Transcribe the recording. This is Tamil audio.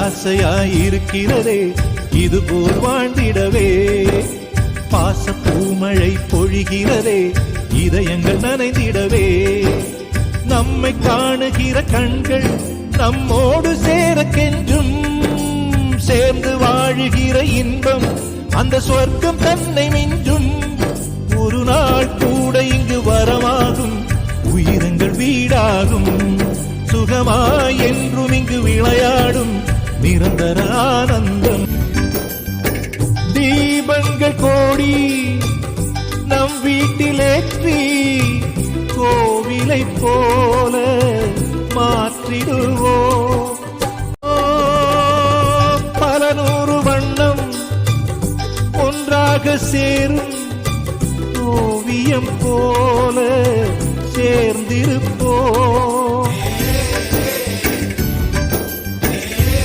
ஆசையாயிருக்கிறதே இதுபோல் வாழ்ந்திடவே, பாச பூமழை பொழிகிறதே இதயங்கள் நனைந்திடவே, நம்மை காணுகிற கண்கள் நம்மோடு சேரக்கென்றும், சேர்ந்து வாழுகிற இன்பம் அந்த சொர்க்கம் தன்னை மிஞ்சும், ஒரு நாள் கூட இங்கு வரமாகும் உயிரங்கள் வீடாகும், சுகமாய் என்றும் இங்கு விளையாடும் நிரந்தர ஆனந்தம். தீபங்கள் கோடி நம் வீட்டிலேற்றி கோவிலை போல மாற்றிடுவோம், பல நூறு வண்ணம் ஒன்றாக சேரும் ஓவியம் போல சேர்ந்திருப்போம்.